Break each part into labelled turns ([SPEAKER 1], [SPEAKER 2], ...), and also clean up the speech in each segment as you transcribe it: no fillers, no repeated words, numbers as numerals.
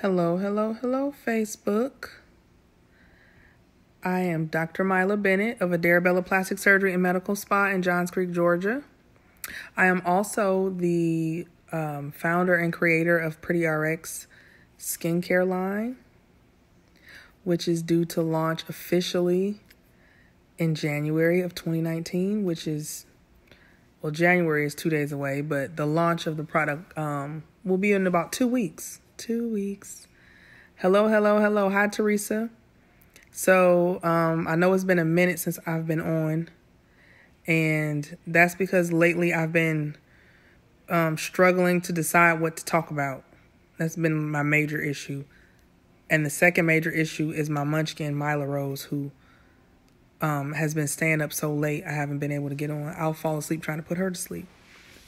[SPEAKER 1] Hello, Facebook. I am Dr. Myla Bennett of Adara Plastic Surgery and Medical Spa in Johns Creek, Georgia. I am also the founder and creator of Pretty RX skincare line, which is due to launch officially in January of 2019, which is, well, January is 2 days away, but the launch of the product will be in about 2 weeks. 2 weeks. Hello. Hi, Teresa. So I know it's been a minute since I've been on, and that's because lately I've been struggling to decide what to talk about. That's been my major issue. And the second major issue is my munchkin, Myla Rose, who has been staying up so late I haven't been able to get on. I'll fall asleep trying to put her to sleep.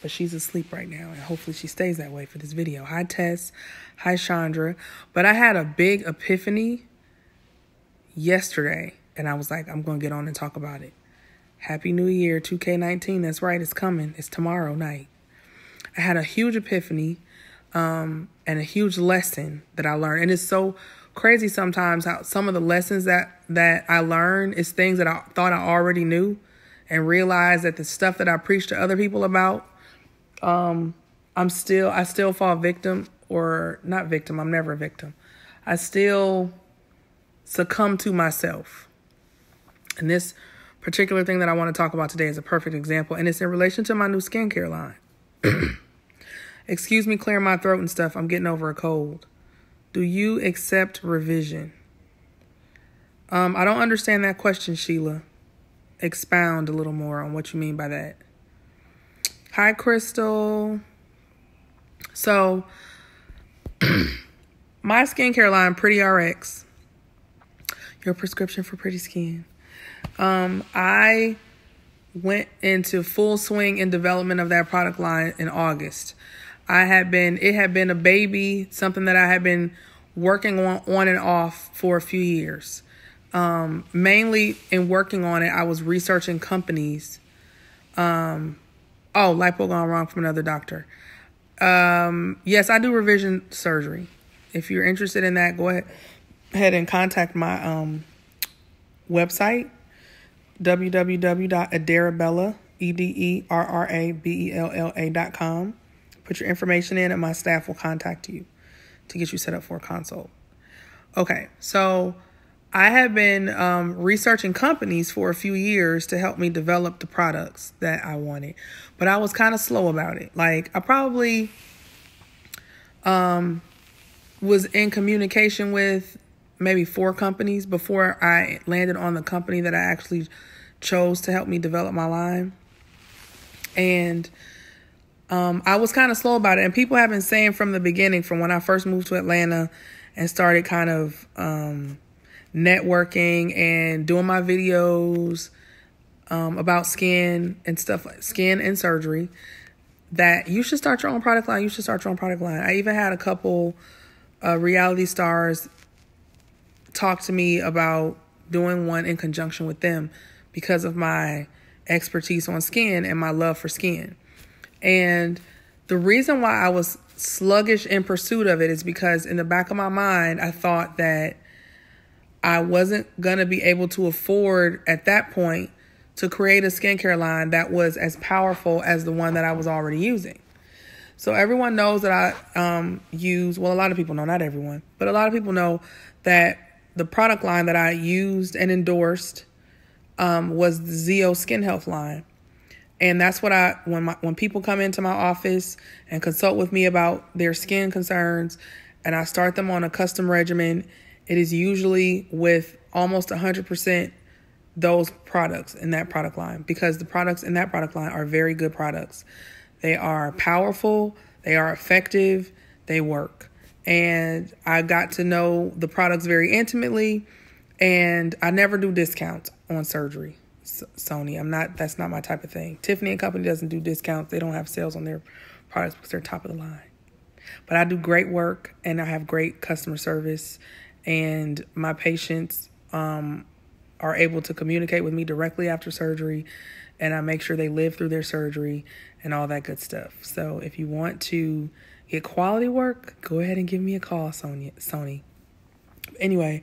[SPEAKER 1] But she's asleep right now, and hopefully she stays that way for this video. Hi, Tess. Hi, Chandra. But I had a big epiphany yesterday, and I was like, I'm going to get on and talk about it. Happy New Year, 2K19. That's right, it's coming. It's tomorrow night. I had a huge epiphany and a huge lesson that I learned. And it's so crazy sometimes how some of the lessons that I learned is things that I thought I already knew, and realized that the stuff that I preach to other people about, I still fall victim, or not victim. I'm never a victim. I still succumb to myself. And this particular thing that I want to talk about today is a perfect example. And it's in relation to my new skincare line. Excuse me, clearing my throat and stuff. I'm getting over a cold. Do you accept revision? I don't understand that question, Sheila. Expound a little more on what you mean by that. Hi, Crystal. So, my skincare line, Pretty RX, your prescription for pretty skin. I went into full swing in development of that product line in August. It had been a baby, something that I had been working on and off for a few years. Mainly in working on it, I was researching companies. Lipo gone wrong from another doctor. Yes, I do revision surgery. If you're interested in that, go ahead and contact my website, www.ederabella.com. Put your information in and my staff will contact you to get you set up for a consult. Okay, so I have been researching companies for a few years to help me develop the products that I wanted. But I was kind of slow about it. Like, I probably was in communication with maybe 4 companies before I landed on the company that I actually chose to help me develop my line. And I was kind of slow about it. And people have been saying from the beginning, from when I first moved to Atlanta and started kind of networking and doing my videos about skin and stuff, like skin and surgery, that you should start your own product line. You should start your own product line. I even had a couple reality stars talk to me about doing one in conjunction with them because of my expertise on skin and my love for skin. And the reason why I was sluggish in pursuit of it is because in the back of my mind, I thought that I wasn't going to be able to afford at that point to create a skincare line that was as powerful as the one that I was already using. So everyone knows that I use, well, a lot of people know, not everyone, but a lot of people know that the product line that I used and endorsed was the Zeo Skin Health line. And that's what when people come into my office and consult with me about their skin concerns, and I start them on a custom regimen, it is usually with almost 100% those products in that product line, because the products in that product line are very good products. They are powerful, they are effective, they work. And I got to know the products very intimately, and I never do discounts on surgery. Sony, that's not my type of thing. Tiffany & Company doesn't do discounts. They don't have sales on their products because they're top of the line. But I do great work, and I have great customer service, and my patients are able to communicate with me directly after surgery, and I make sure they live through their surgery and all that good stuff. So if you want to get quality work, go ahead and give me a call, Sony. Anyway,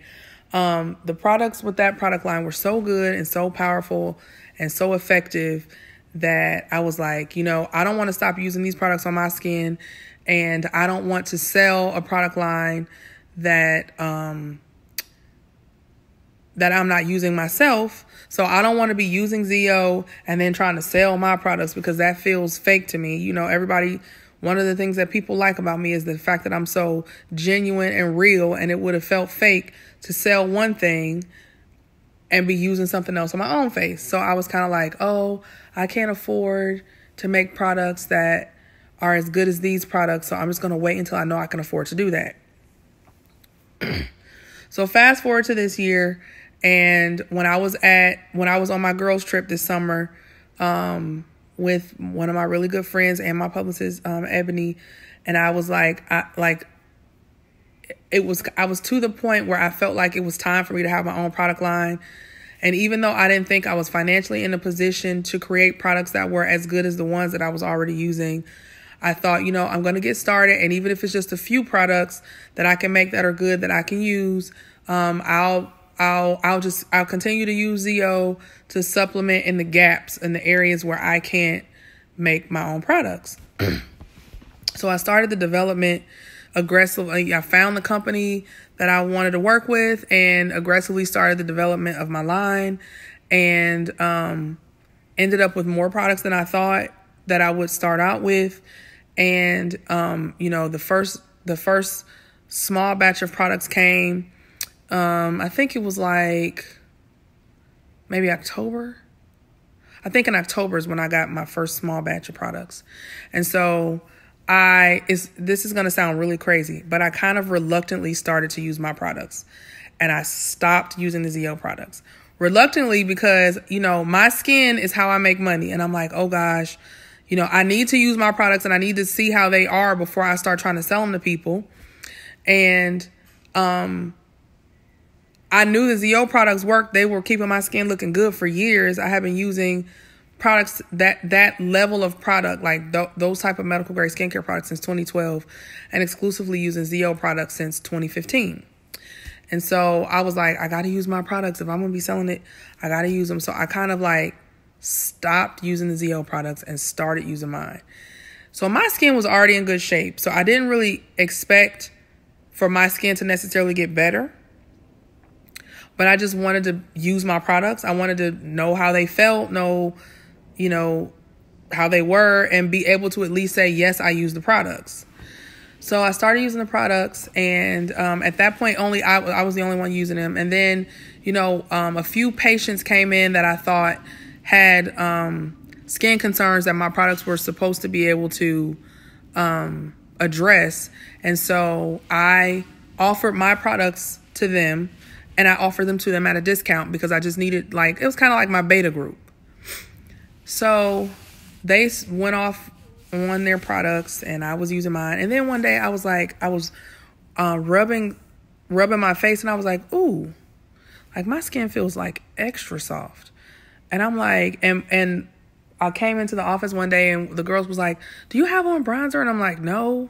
[SPEAKER 1] the products with that product line were so good and so powerful and so effective that I was like, you know, I don't want to stop using these products on my skin, and I don't want to sell a product line that that I'm not using myself. So I don't want to be using ZO and then trying to sell my products, because that feels fake to me. You know, one of the things that people like about me is the fact that I'm so genuine and real, and it would have felt fake to sell one thing and be using something else on my own face. So I was kind of like, oh, I can't afford to make products that are as good as these products, so I'm just going to wait until I know I can afford to do that. So fast forward to this year, and when I was on my girls trip this summer, with one of my really good friends and my publicist, Ebony, and I was like, I was to the point where I felt like it was time for me to have my own product line. And even though I didn't think I was financially in a position to create products that were as good as the ones that I was already using, I thought, you know, I'm going to get started. And even if it's just a few products that I can make that are good, that I can use, I'll continue to use ZO to supplement in the gaps in the areas where I can't make my own products. So I started the development aggressively. I found the company that I wanted to work with and aggressively started the development of my line, and ended up with more products than I thought that I would start out with. And, you know, the first small batch of products came, I think it was like maybe October. I think in October is when I got my first small batch of products. And so this is going to sound really crazy, but I kind of reluctantly started to use my products, and I stopped using the ZO products. Reluctantly, because, you know, my skin is how I make money. And I'm like, oh gosh, you know, I need to use my products and I need to see how they are before I start trying to sell them to people. And, I knew the ZO products worked. They were keeping my skin looking good for years. I have been using products, that level of product, like those type of medical grade skincare products, since 2012, and exclusively using ZO products since 2015. And so I was like, I got to use my products. If I'm going to be selling it, I got to use them. So I kind of like stopped using the ZO products and started using mine. So my skin was already in good shape. So I didn't really expect for my skin to necessarily get better, but I just wanted to use my products. I wanted to know how they felt, know, you know, how they were, and be able to at least say, yes, I use the products. So I started using the products, and at that point, I was the only one using them. And then, you know, a few patients came in that I thought had skin concerns that my products were supposed to be able to address. And so I offered my products to them, and I offered them to them at a discount, because I just needed, like, it was kind of like my beta group. So they went off on their products and I was using mine. And then one day I was rubbing my face, and I was like, ooh, like my skin feels like extra soft. And I'm like, and I came into the office one day and the girls was like, do you have on bronzer? And I'm like, no.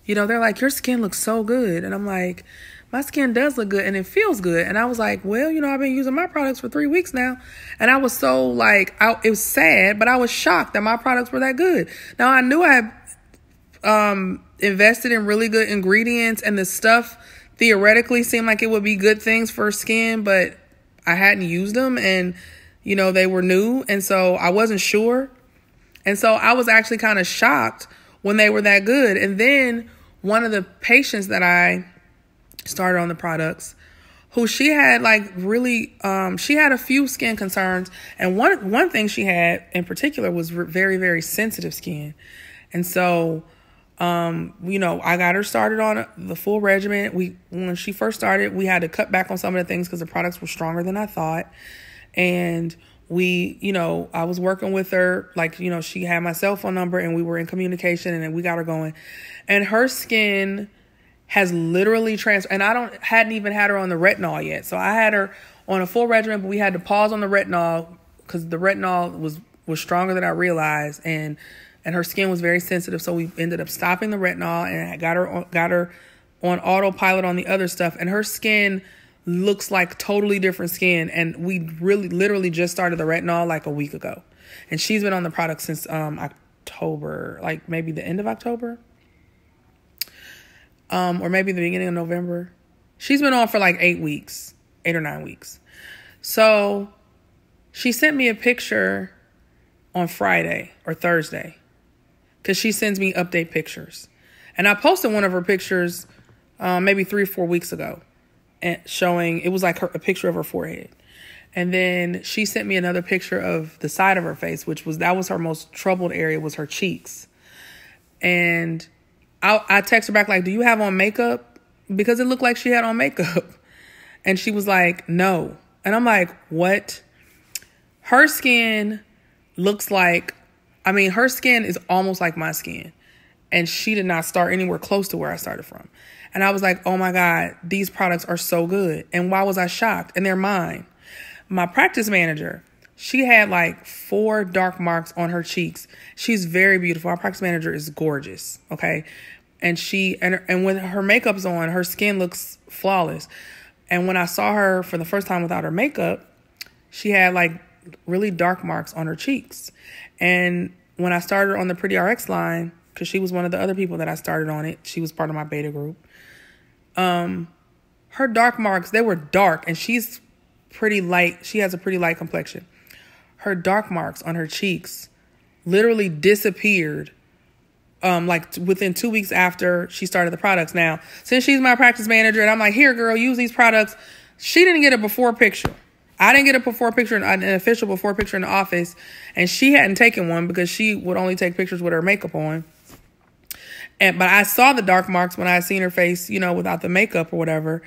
[SPEAKER 1] You know, they're like, your skin looks so good. And I'm like, my skin does look good and it feels good. And I was like, well, you know, I've been using my products for 3 weeks now. And I was so like, it was sad, but I was shocked that my products were that good. Now, I knew I had invested in really good ingredients, and the stuff theoretically seemed like it would be good things for skin, but I hadn't used them, and, you know, they were new. And so I wasn't sure. And so I was actually kind of shocked when they were that good. And then one of the patients that I started on the products, who she had like really, she had a few skin concerns. And one thing she had in particular was very, very sensitive skin. And so, you know, I got her started on the full regimen. When she first started, we had to cut back on some of the things because the products were stronger than I thought. And you know, I was working with her, like, you know, she had my cell phone number and we were in communication, and then we got her going, and her skin has literally transformed. And I hadn't even had her on the retinol yet. So I had her on a full regimen, but we had to pause on the retinol because the retinol was stronger than I realized. And and her skin was very sensitive. So we ended up stopping the retinol and I got her on autopilot on the other stuff. And her skin looks like totally different skin. And we literally just started the retinol like a week ago. And she's been on the product since October, like maybe the end of October. Or maybe the beginning of November. She's been on for like 8 or 9 weeks. So she sent me a picture on Friday or Thursday because she sends me update pictures. And I posted one of her pictures maybe 3 or 4 weeks ago and showing, it was like a picture of her forehead. And then she sent me another picture of the side of her face, that was her most troubled area, was her cheeks. And I text her back like, do you have on makeup? Because it looked like she had on makeup. And she was like, no. And I'm like, what? Her skin looks like, her skin is almost like my skin. And she did not start anywhere close to where I started from. And I was like, oh my God, these products are so good. And why was I shocked? And they're mine. My practice manager, she had like 4 dark marks on her cheeks. She's very beautiful. Our practice manager is gorgeous. Okay. And and when her makeup's on, her skin looks flawless. And when I saw her for the first time without her makeup, she had like really dark marks on her cheeks. And when I started on the Pretty RX line, because she was one of the other people that I started on it, she was part of my beta group. Her dark marks, they were dark, and she's pretty light. She has a pretty light complexion. Her dark marks on her cheeks literally disappeared like within 2 weeks after she started the products. Now, since she's my practice manager and I'm like, here, girl, use these products. She didn't get a before picture. I didn't get a before picture, an official before picture in the office. And she hadn't taken one because she would only take pictures with her makeup on. But I saw the dark marks when I had seen her face, without the makeup or whatever.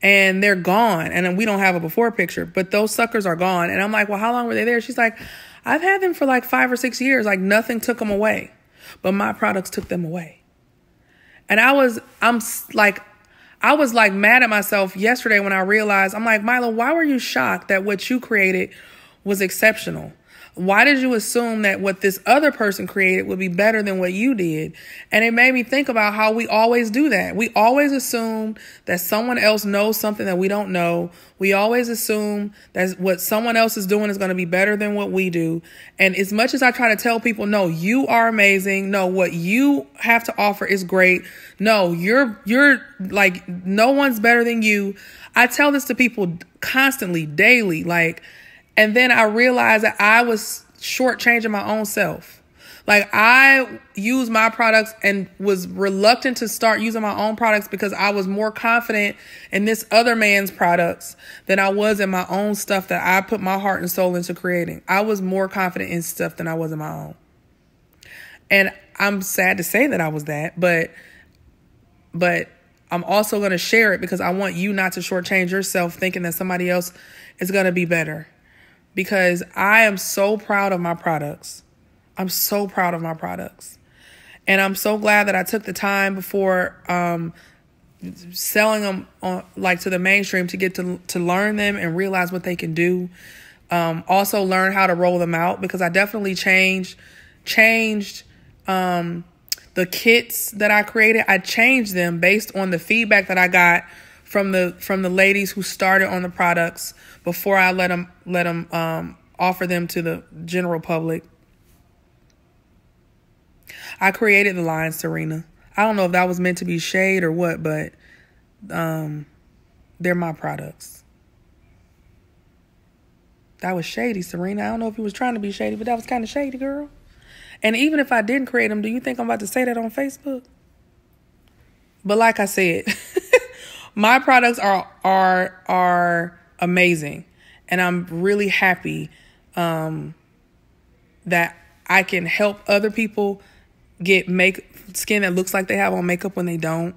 [SPEAKER 1] And they're gone. And then we don't have a before picture. But those suckers are gone. And I'm like, well, how long were they there? She's like, I've had them for like 5 or 6 years. Like nothing took them away. But my products took them away. And I was like mad at myself yesterday when I realized, I'm like, Myla, why were you shocked that what you created was exceptional? Why did you assume that what this other person created would be better than what you did? And it made me think about how we always do that. We always assume that someone else knows something that we don't know. We always assume that what someone else is doing is going to be better than what we do. And as much as I try to tell people, no, you are amazing. No, what you have to offer is great. No, you're like, no one's better than you. I tell this to people constantly, daily, and then I realized that I was shortchanging my own self. Like I use my products and was reluctant to start using my own products because I was more confident in this other man's products than I was in my own stuff that I put my heart and soul into creating. I was more confident in stuff than I was in my own. And I'm sad to say that I was that, but I'm also going to share it because I want you not to shortchange yourself thinking that somebody else is going to be better. Because I am so proud of my products. I'm so proud of my products. And I'm so glad that I took the time before selling them to the mainstream to get to learn them and realize what they can do. Also learn how to roll them out because I definitely changed the kits that I created. I changed them based on the feedback that I got from the ladies who started on the products before I let them offer them to the general public. I created the line, Serena. I don't know if that was meant to be shade or what, but they're my products. That was shady, Serena. I don't know if he was trying to be shady, but that was kind of shady, girl. And even if I didn't create them, do you think I'm about to say that on Facebook? But like I said, my products are amazing, and I'm really happy that I can help other people get skin that looks like they have on makeup when they don't.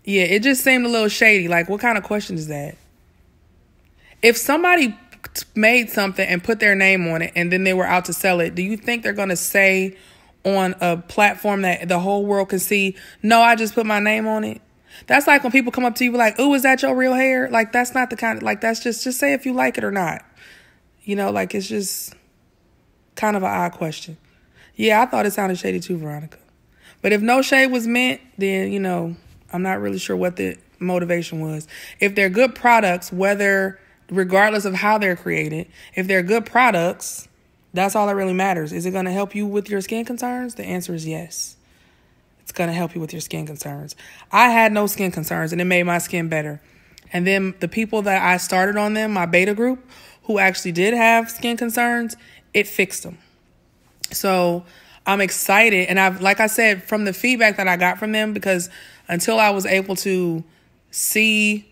[SPEAKER 1] Yeah, it just seemed a little shady. Like, what kind of question is that? If somebody made something and put their name on it and then they were out to sell it, do you think they're going to say on a platform that the whole world can see, no, I just put my name on it? That's like when people come up to you like, oh, is that your real hair? Like, that's not the kind of, like, that's just say if you like it or not. It's just kind of an odd question. Yeah, I thought it sounded shady too, Veronica. But if no shade was meant, then, I'm not really sure what the motivation was. If they're good products, regardless of how they're created, if they're good products, that's all that really matters. Is it going to help you with your skin concerns? The answer is yes. It's going to help you with your skin concerns. I had no skin concerns, and it made my skin better. And then the people that I started on them, my beta group, who actually did have skin concerns, it fixed them. So I'm excited. And like I said, from the feedback that I got from them, because until I was able to see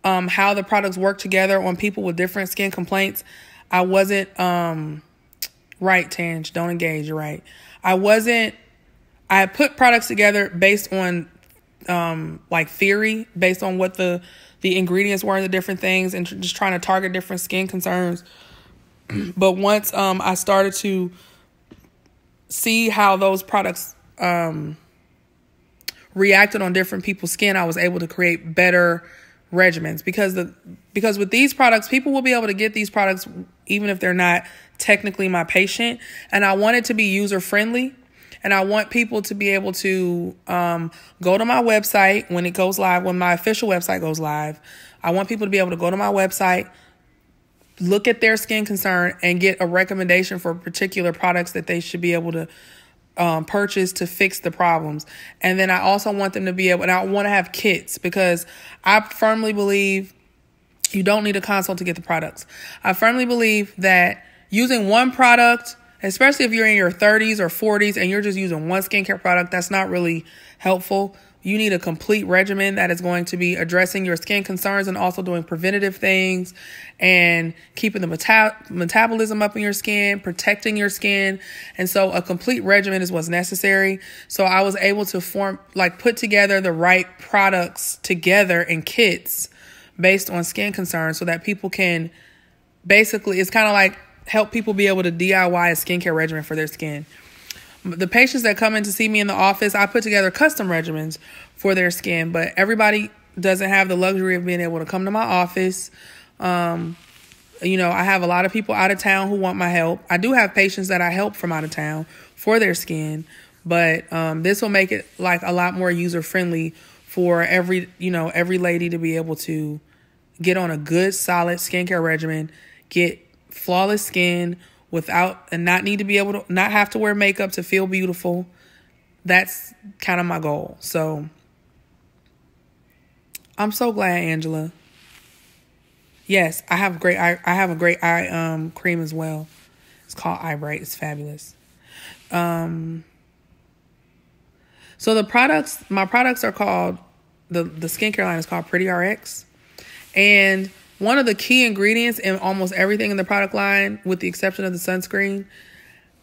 [SPEAKER 1] how the products work together on people with different skin complaints, I wasn't, right, Tange, don't engage, you're right. I put products together based on, theory, based on what the ingredients were in the different things, and just trying to target different skin concerns. But once, I started to see how those products, reacted on different people's skin, I was able to create better regimens, because with these products, people will be able to get these products even if they're not technically my patient. And I want it to be user friendly, and I want people to be able to go to my website when it goes live, when my official website goes live. I want people to be able to go to my website, look at their skin concern, and get a recommendation for particular products that they should be able to purchase to fix the problems. And then I also want them to be able, and I want to have kits, because I firmly believe you don't need a consult to get the products. I firmly believe that using one product, especially if you're in your 30s or 40s and you're just using one skincare product, that's not really helpful. You need a complete regimen that is going to be addressing your skin concerns and also doing preventative things and keeping the metabolism up in your skin, protecting your skin. And so a complete regimen is what's necessary. So I was able to put together the right products together in kits based on skin concerns, so that people can basically, it's kind of like help people be able to DIY a skincare regimen for their skin. The patients that come in to see me in the office, I put together custom regimens for their skin, but everybody doesn't have the luxury of being able to come to my office. I have a lot of people out of town who want my help. I do have patients that I help from out of town for their skin, but this will make it like a lot more user friendly for every lady to be able to get on a good, solid skincare regimen, get flawless skin and not have to wear makeup to feel beautiful. That's kind of my goal. So I'm so glad, Angela. Yes, I have a great eye cream as well. It's called Eye Bright. It's fabulous. So my products are called, the skincare line is called Pretty RX. And one of the key ingredients in almost everything in the product line, with the exception of the sunscreen,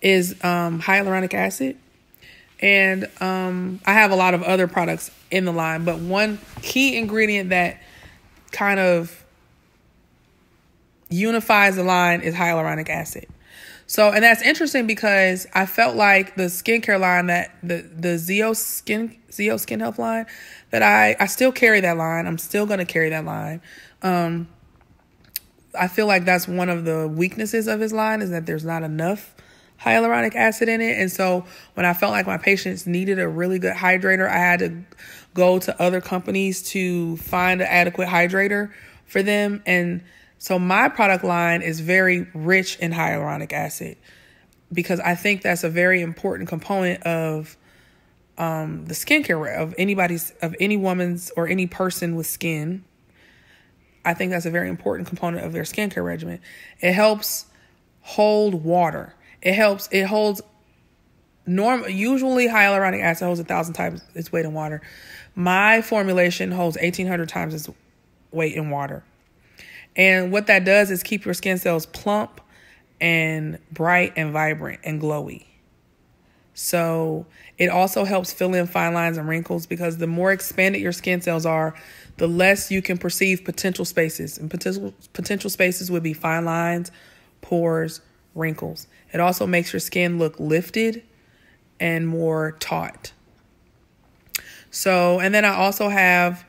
[SPEAKER 1] is hyaluronic acid. And I have a lot of other products in the line, but one key ingredient that kind of unifies the line is hyaluronic acid. So, and that's interesting, because I felt like the skincare line, that the Zeo Skin Health line, that I still carry that line. I'm still going to carry that line. I feel like that's one of the weaknesses of his line, is that there's not enough hyaluronic acid in it. And so when I felt like my patients needed a really good hydrator, I had to go to other companies to find an adequate hydrator for them. And so my product line is very rich in hyaluronic acid, because I think that's a very important component of the skincare of any woman's or any person with skin. I think that's a very important component of their skincare regimen. It helps hold water. Usually hyaluronic acid holds 1,000 times its weight in water. My formulation holds 1,800 times its weight in water. And what that does is keep your skin cells plump and bright and vibrant and glowy. So it also helps fill in fine lines and wrinkles, because the more expanded your skin cells are, the less you can perceive potential spaces. And potential spaces would be fine lines, pores, wrinkles. It also makes your skin look lifted and more taut. So, and then I also have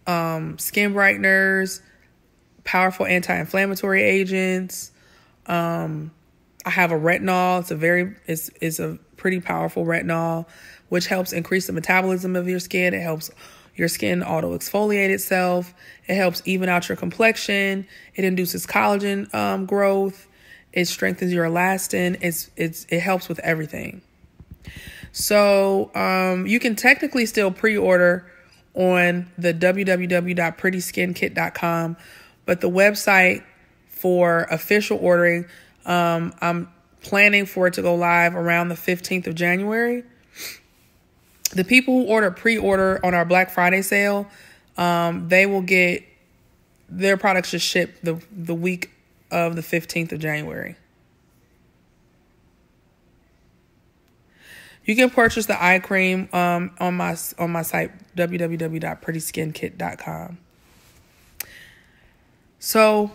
[SPEAKER 1] skin brighteners, powerful anti-inflammatory agents. I have a retinol. It's a pretty powerful retinol, which helps increase the metabolism of your skin. It helps your skin auto exfoliate itself. It helps even out your complexion. It induces collagen growth. It strengthens your elastin. It helps with everything. So you can technically still pre-order on the www.prettyskinkit.com, but the website for official ordering, I'm planning for it to go live around the 15th of January. The people who pre-order on our Black Friday sale, they will get their products just shipped the week of the 15th of January. You can purchase the eye cream on my site, www.prettyskinkit.com. So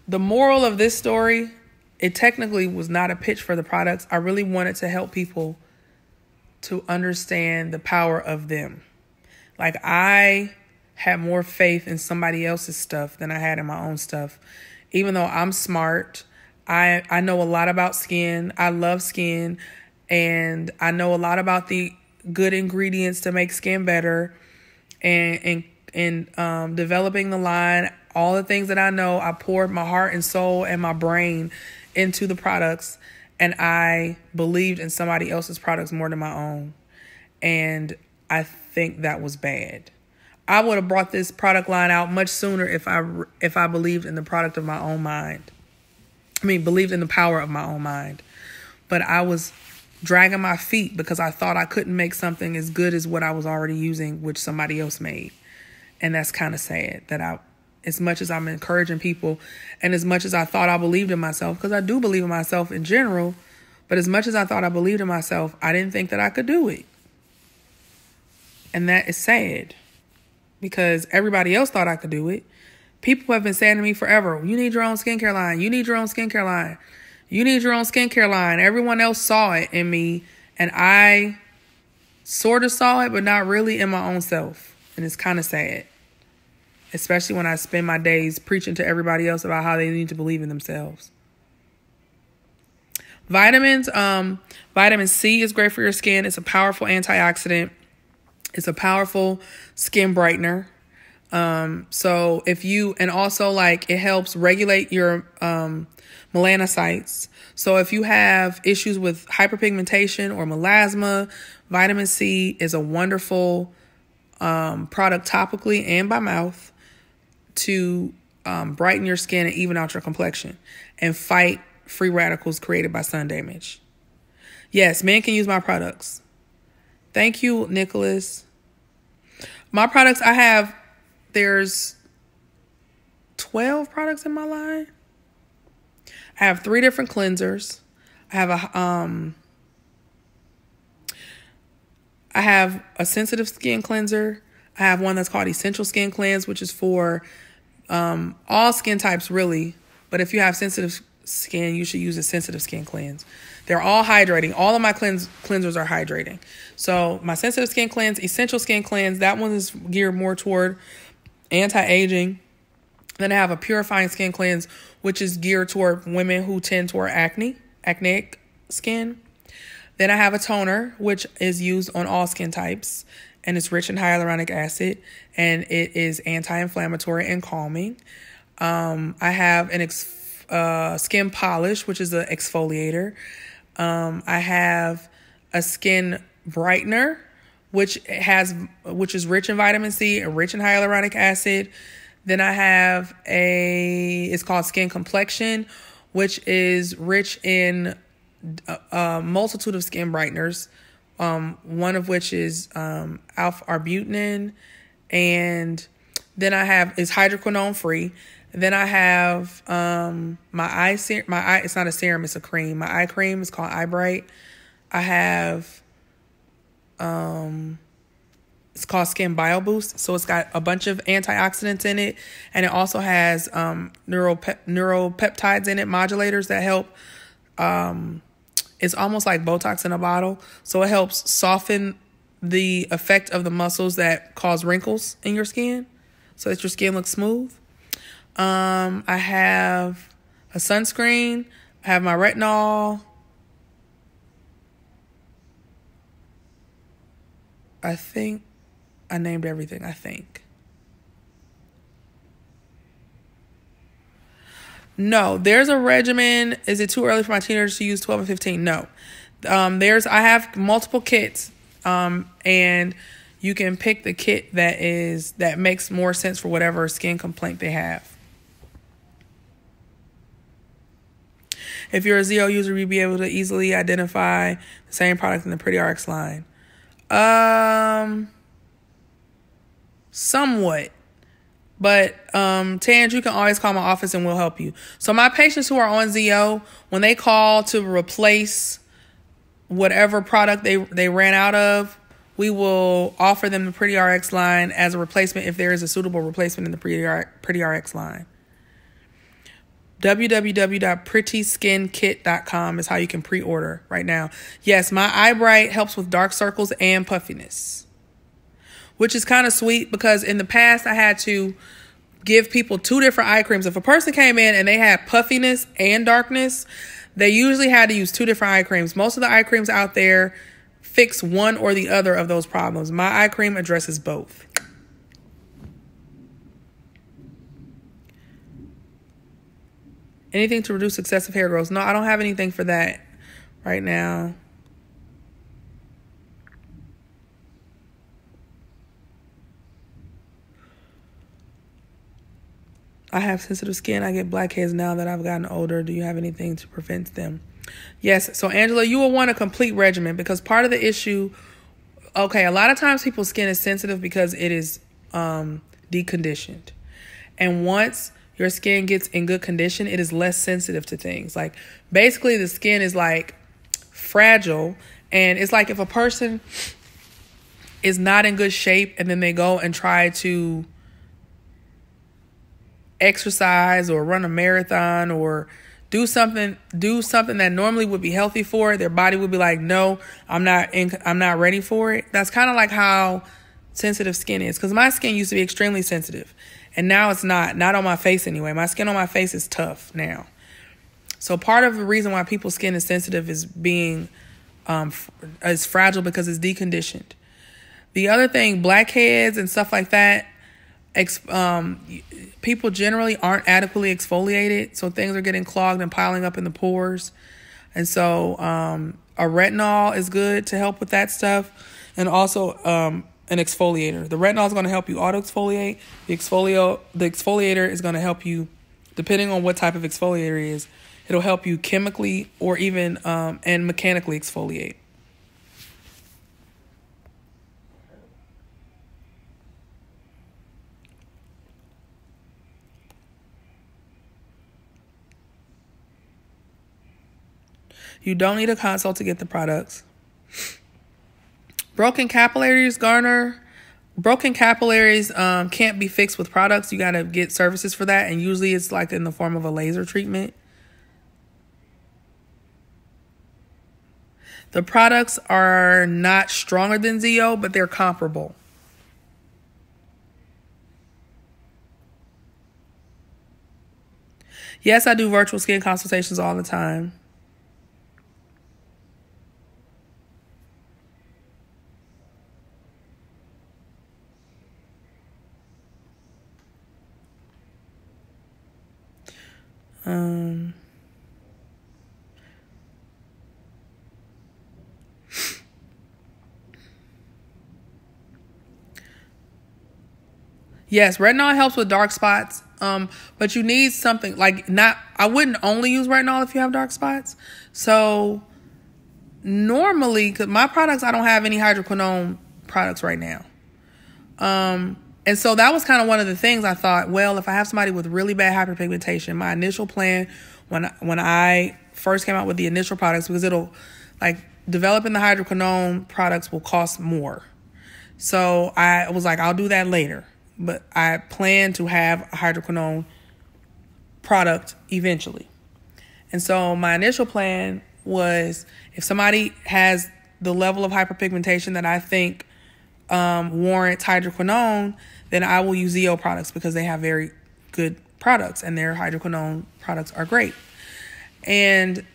[SPEAKER 1] the moral of this story, it technically was not a pitch for the products. I really wanted to help people to understand the power of them. Like, I had more faith in somebody else's stuff than I had in my own stuff. Even though I'm smart, I know a lot about skin. I love skin. And I know a lot about the good ingredients to make skin better, and developing the line, all the things that I know, I poured my heart and soul and my brain into the products, and I believed in somebody else's products more than my own. And I think that was bad. I would have brought this product line out much sooner if I believed in the product of my own mind. Believed in the power of my own mind. But I was dragging my feet because I thought I couldn't make something as good as what I was already using, which somebody else made. And that's kind of sad that as much as I'm encouraging people and as much as I thought I believed in myself, because I do believe in myself in general, but as much as I thought I believed in myself, I didn't think that I could do it. And that is sad because everybody else thought I could do it. People have been saying to me forever, you need your own skincare line. You need your own skincare line. You need your own skincare line. Everyone else saw it in me, and I sort of saw it, but not really in my own self. And it's kind of sad, especially when I spend my days preaching to everybody else about how they need to believe in themselves. Vitamins. Vitamin C is great for your skin. It's a powerful antioxidant. It's a powerful skin brightener. So it helps regulate your melanocytes. So if you have issues with hyperpigmentation or melasma, vitamin C is a wonderful product topically and by mouth to brighten your skin and even out your complexion and fight free radicals created by sun damage. Yes, men can use my products. Thank you, Nicholas. My products, there's 12 products in my line. I have 3 different cleansers. I have a sensitive skin cleanser. I have one that's called Essential Skin Cleanse, which is for all skin types, really. But if you have sensitive skin, you should use a sensitive skin cleanse. They're all hydrating. All of my cleansers are hydrating. So my sensitive skin cleanse, Essential Skin Cleanse, that one is geared more toward anti-aging. Then I have a purifying skin cleanse, which is geared toward women who tend toward acneic skin. Then I have a toner, which is used on all skin types, and it's rich in hyaluronic acid, and it is anti-inflammatory and calming. I have an skin polish, which is an exfoliator. I have a skin brightener, which is rich in vitamin C and rich in hyaluronic acid. Then I have it's called Skin Complexion, which is rich in a multitude of skin brighteners. One of which is alpha-arbutin, and then is hydroquinone free. Then I have it's not a serum, it's a cream. My eye cream is called Eye Bright. I have it's called Skin Bio Boost. So it's got a bunch of antioxidants in it, and it also has neuropeptides in it, modulators that help. It's almost like Botox in a bottle. So it helps soften the effect of the muscles that cause wrinkles in your skin so that your skin looks smooth. I have a sunscreen, I have my retinol. I think I named everything, I think. No, there's a regimen. Is it too early for my teenagers to use 12 and 15? No. I have multiple kits, and you can pick the kit that makes more sense for whatever skin complaint they have. If you're a ZO user, you'll be able to easily identify the same product in the Pretty RX line. Somewhat. But Tange, you can always call my office and we'll help you. So my patients who are on ZO, when they call to replace whatever product they ran out of, we will offer them the Pretty RX line as a replacement if there is a suitable replacement in the Pretty RX line. www.prettyskinkit.com is how you can pre-order right now. Yes, my Eye Bright helps with dark circles and puffiness, which is kind of sweet because in the past I had to give people 2 different eye creams. If a person came in and they had puffiness and darkness, they usually had to use 2 different eye creams. Most of the eye creams out there fix one or the other of those problems. My eye cream addresses both. Anything to reduce excessive hair growth? No, I don't have anything for that right now. I have sensitive skin. I get blackheads now that I've gotten older. Do you have anything to prevent them? Yes. So, Angela, you will want a complete regimen because part of the issue, okay, a lot of times people's skin is sensitive because it is deconditioned. And once your skin gets in good condition, it is less sensitive to things. Like, basically, the skin is like fragile. And it's like if a person is not in good shape and then they go and try to exercise or run a marathon or do something that normally would be healthy for it, their body would be like, no, I'm not ready for it. That's kind of like how sensitive skin is, because my skin used to be extremely sensitive and now it's not on my face anyway. My skin on my face is tough now. So part of the reason why people's skin is sensitive is being is fragile because it's deconditioned. The other thing, blackheads and stuff like that, people generally aren't adequately exfoliated, so things are getting clogged and piling up in the pores. And so a retinol is good to help with that stuff, and also an exfoliator. The retinol is going to help you auto exfoliate. The exfoliator is going to help you, depending on what type of exfoliator it is, it'll help you chemically or even and mechanically exfoliate. You don't need a consult to get the products. Broken capillaries can't be fixed with products. You got to get services for that. And usually it's like in the form of a laser treatment. The products are not stronger than ZO, but they're comparable. Yes, I do virtual skin consultations all the time. Yes, retinol helps with dark spots. But you need something like I wouldn't only use retinol if you have dark spots. So normally, because my products, I don't have any hydroquinone products right now. And so that was kind of one of the things I thought, well, if I have somebody with really bad hyperpigmentation, my initial plan when I first came out with the initial products, because developing the hydroquinone products will cost more. So I was like, I'll do that later. But I plan to have a hydroquinone product eventually. And so my initial plan was, if somebody has the level of hyperpigmentation that I think warrants hydroquinone, then I will use ZO products because they have very good products and their hydroquinone products are great. And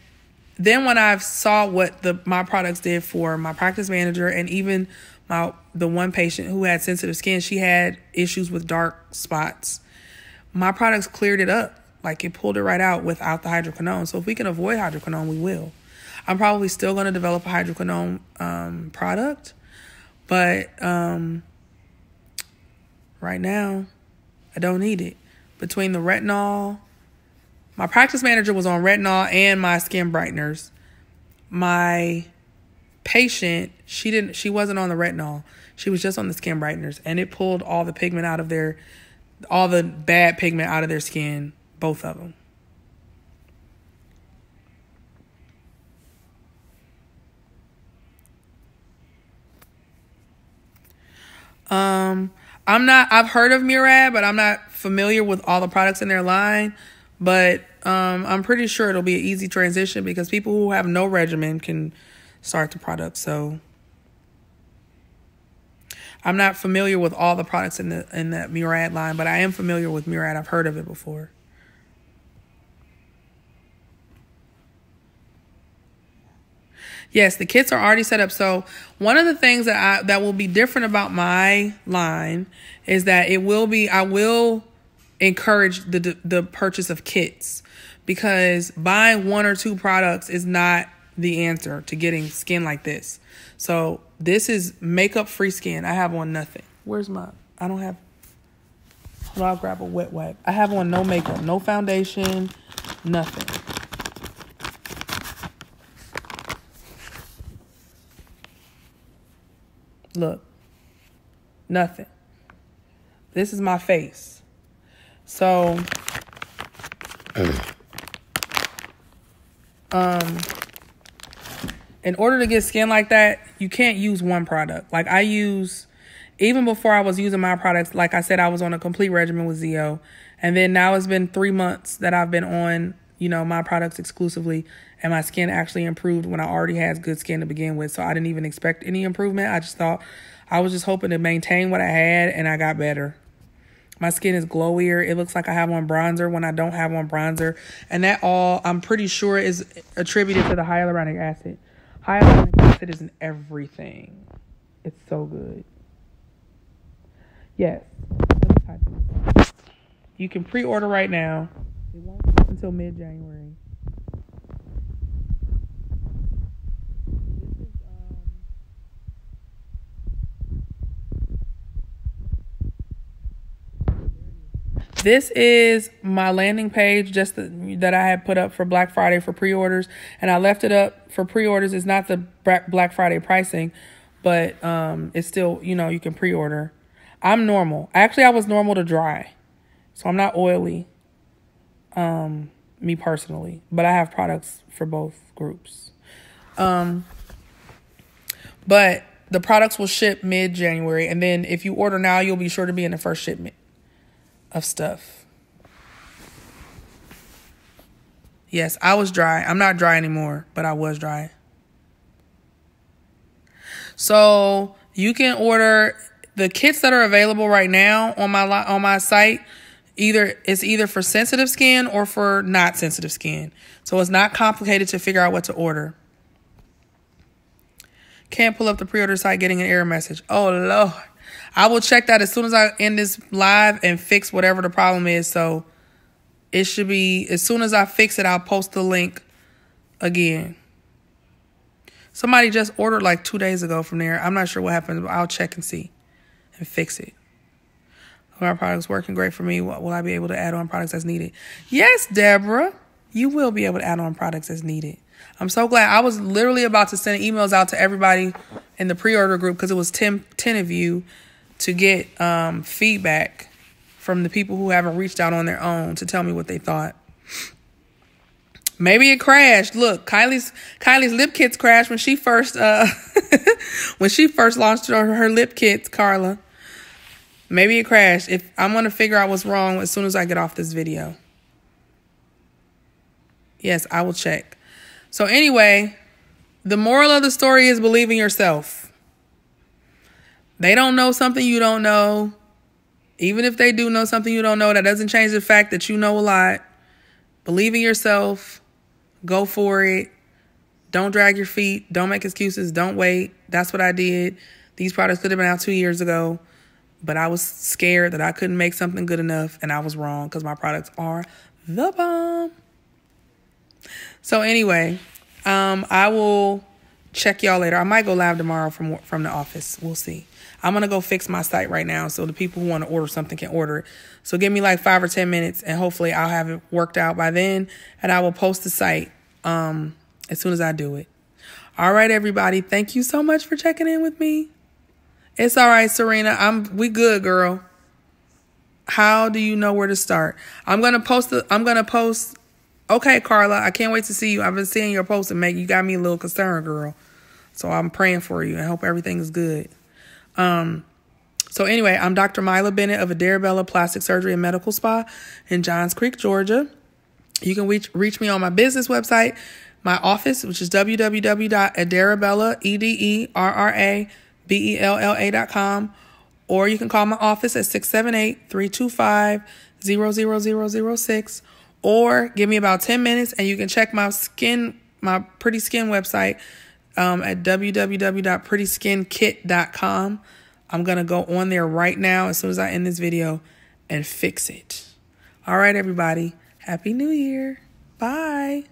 [SPEAKER 1] then when I saw what my products did for my practice manager and even the one patient who had sensitive skin, she had issues with dark spots. My products cleared it up. Like, it pulled it right out without the hydroquinone. So if we can avoid hydroquinone, we will. I'm probably still going to develop a hydroquinone product. But right now, I don't need it. Between the retinol, my practice manager was on retinol and my skin brighteners. My patient, she wasn't on the retinol. She was just on the skin brighteners. And it pulled all the pigment out of all the bad pigment out of their skin. Both of them. I've heard of Murad, but I'm not familiar with all the products in their line. But I'm pretty sure it'll be an easy transition because people who have no regimen can start the product. So I'm not familiar with all the products in the Murad line, but I am familiar with Murad. I've heard of it before. Yes, the kits are already set up. So one of the things that will be different about my line is that I will encourage the purchase of kits, because buying 1 or 2 products is not the answer to getting skin like this. So this is makeup free skin. I have on nothing. I don't have, hold on, I'll grab a wet wipe. I have on no makeup, no foundation, nothing. Look, nothing. This is my face. So, in order to get skin like that, you can't use one product. Like even before I was using my products, like I said, I was on a complete regimen with Zeo. And then now it's been 3 months that I've been on, my products exclusively. And my skin actually improved when I already had good skin to begin with. So I didn't even expect any improvement. I was just hoping to maintain what I had, and I got better. My skin is glowier. It looks like I have on bronzer when I don't have on bronzer. And that all, I'm pretty sure, is attributed to the hyaluronic acid. Hyaluronic acid is in everything. It's so good. Yes. Let me type this. You can pre-order right now. It won't be until mid-January. This is my landing page that I had put up for Black Friday for pre-orders. And I left it up for pre-orders. It's not the Black Friday pricing, but it's still, you can pre-order. I'm normal. Actually, I was normal to dry. So I'm not oily, me personally. But I have products for both groups. But the products will ship mid-January. And then if you order now, you'll be sure to be in the first shipment of stuff. Yes, I was dry. I'm not dry anymore, but I was dry. So you can order the kits that are available right now on my site. It's either for sensitive skin or for not sensitive skin. So it's not complicated to figure out what to order. Can't pull up the pre-order site, getting an error message. Oh, Lord. I will check that as soon as I end this live and fix whatever the problem is. So it should be, as soon as I fix it, I'll post the link again. Somebody just ordered like 2 days ago from there. I'm not sure what happened, but I'll check and see and fix it. Are our products working great for me? Will I be able to add on products as needed? Yes, Deborah, you will be able to add on products as needed. I'm so glad. I was literally about to send emails out to everybody in the pre-order group because it was 10 of you to get feedback from the people who haven't reached out on their own to tell me what they thought. Maybe it crashed. Look, Kylie's lip kits crashed when she first launched her lip kits, Carla. Maybe it crashed. I'm going to figure out what's wrong as soon as I get off this video. Yes, I will check. So anyway, the moral of the story is believe in yourself. They don't know something you don't know. Even if they do know something you don't know, that doesn't change the fact that you know a lot. Believe in yourself. Go for it. Don't drag your feet. Don't make excuses. Don't wait. That's what I did. These products could have been out 2 years ago, but I was scared that I couldn't make something good enough, and I was wrong because my products are the bomb. So anyway, I will check y'all later. I might go live tomorrow from the office. We'll see. I'm going to go fix my site right now so the people who want to order something can order it. So give me like 5 or 10 minutes, and hopefully I'll have it worked out by then, and I will post the site as soon as I do it. All right, everybody. Thank you so much for checking in with me. It's all right, Serena. We good, girl. How do you know where to start? I'm going to post. Okay, Carla, I can't wait to see you. I've been seeing your post and you got me a little concerned, girl. So I'm praying for you and hope everything is good. So anyway, I'm Dr. Myla Bennett of Adarabella Plastic Surgery and Medical Spa in Johns Creek, Georgia. You can reach me on my business website, my office, which is www.adarabella.com, or you can call my office at 678-325-00006, or give me about 10 minutes and you can check my Pretty Skin website at www.prettyskinkit.com. I'm going to go on there right now as soon as I end this video and fix it. All right, everybody. Happy New Year. Bye.